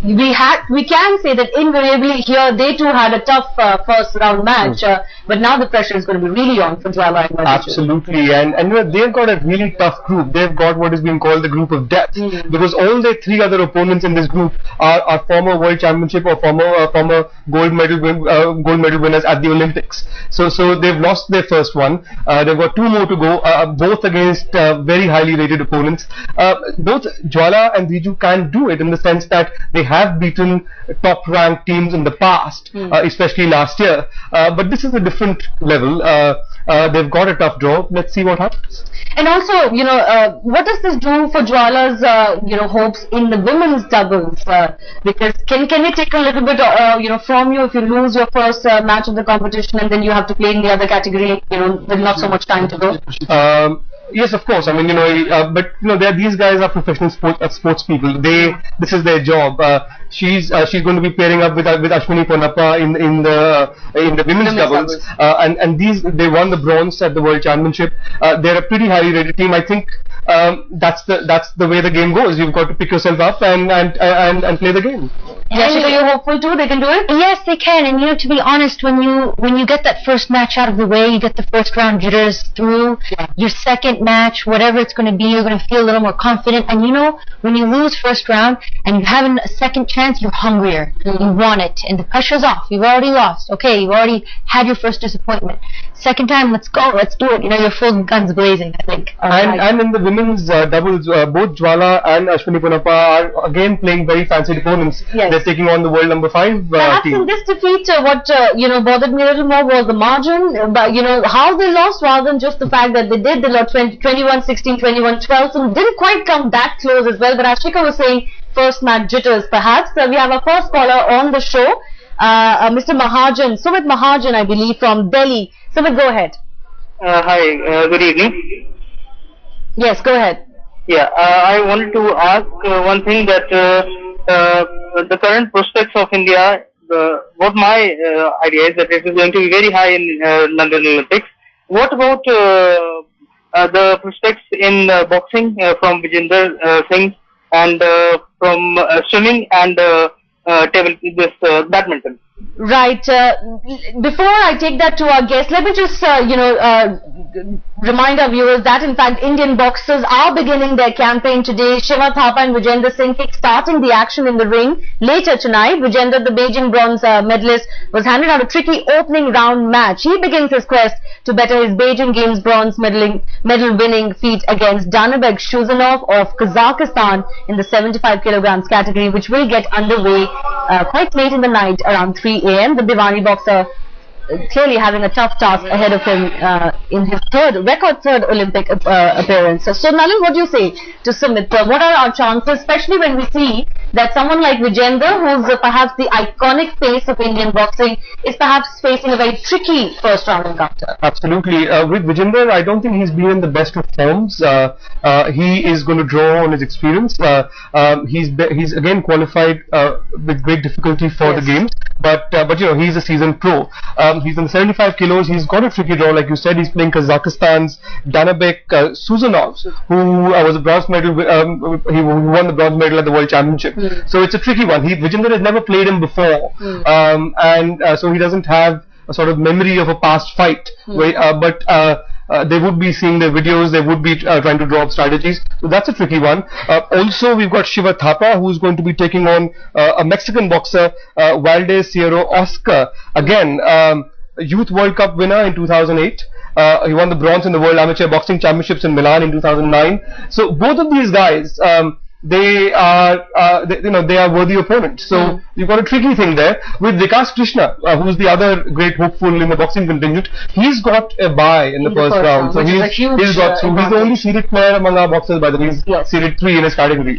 we can say that invariably here they too had a tough first round match, but now the pressure is going to be really on for Jwala and Viju. Absolutely, and they've got a really tough group. They've got what is being called the group of death, because all their three other opponents in this group are former world championship or former gold medal winners at the Olympics. So they've lost their first one. They've got two more to go, both against very highly rated opponents. Both Jwala and Viju can do it in the sense that they have beaten top ranked teams in the past, especially last year. But this is a different level. They've got a tough draw. Let's see what happens. And also, what does this do for Jwala's, hopes in the women's doubles? Because can it take a little bit, from you if you lose your first match of the competition and then you have to play in the other category, with not so much time to go? Yes, of course. I mean, but these guys are professional sports people. This is their job. She's going to be pairing up with Ashwini Ponnappa in the women's doubles. And they won the bronze at the World Championship. They're a pretty highly rated team. I think that's the way the game goes. You've got to pick yourself up and play the game. Yashika, you're hopeful too? They can do it? Yes, they can. And to be honest, when you get that first match out of the way, you get the first round jitters through. Your second match, whatever it's going to be, you're going to feel a little more confident. And when you lose first round and you have a second chance, you're hungrier. You want it, and the pressure's off. You've already lost. Okay, you've already had your first disappointment. Second time, let's go, let's do it. You're full guns blazing, I think. And in the women's doubles, both Jwala and Ashwini Ponnappa are again playing very fancied opponents. Yes. They're taking on the world number 5 Perhaps team. in this defeat, what bothered me a little more was the margin. But how they lost, rather than just the fact that they did. They lost 21-16, 21-12, so didn't quite come that close as well. But Ashika was saying first match jitters, perhaps. We have our first caller on the show, Mr. Mahajan, Sumit Mahajan, I believe, from Delhi. Sumit, go ahead. Hi, good evening. Yes, go ahead. Yeah, I wanted to ask one thing, that the current prospects of India, what my idea is that it is going to be very high in London Olympics. What about the prospects in boxing from Vijender Singh, and from swimming and badminton? Right. Before I take that to our guest, let me just, remind our viewers that in fact Indian boxers are beginning their campaign today. Shiva Thapa and Vijender Singh kick-starting the action in the ring later tonight. Vijender, the Beijing bronze medalist, was handed out a tricky opening round match. He begins his quest to better his Beijing Games bronze medal-winning feat against Danabek Shuzanov of Kazakhstan in the 75 kilograms category, which will get underway quite late in the night, around 3 a.m. The Bhiwani boxer clearly having a tough task ahead of him in his record third Olympic appearance. So Nalin, what do you say to Sumit? What are our chances, especially when we see that someone like Vijender, who's perhaps the iconic face of Indian boxing, is perhaps facing a very tricky first round encounter? Absolutely. With Vijender, I don't think he's been in the best of forms. He is going to draw on his experience. He's again qualified with great difficulty for the games, but he's a seasoned pro. He's in 75 kilos. He's got a tricky draw, like you said. He's playing Kazakhstan's Danabek Shuzanov, who was a bronze medal. He won the bronze medal at the World Championship. So it's a tricky one. Vijender has never played him before, so he doesn't have a sort of memory of a past fight. They would be seeing the videos. They would be trying to draw up strategies. So that's a tricky one. Also, we've got Shiva Thapa, who's going to be taking on a Mexican boxer, Valdez Cierro Oscar. Again, Youth World Cup winner in 2008. He won the bronze in the World Amateur Boxing Championships in Milan in 2009. So both of these guys, they are worthy opponents. So you've got a tricky thing there. With Vikas Krishna, who's the other great hopeful in the boxing contingent, he's got a bye in the first round. So he's the only seeded player among our boxers, by the way. He's seeded 3 in his category.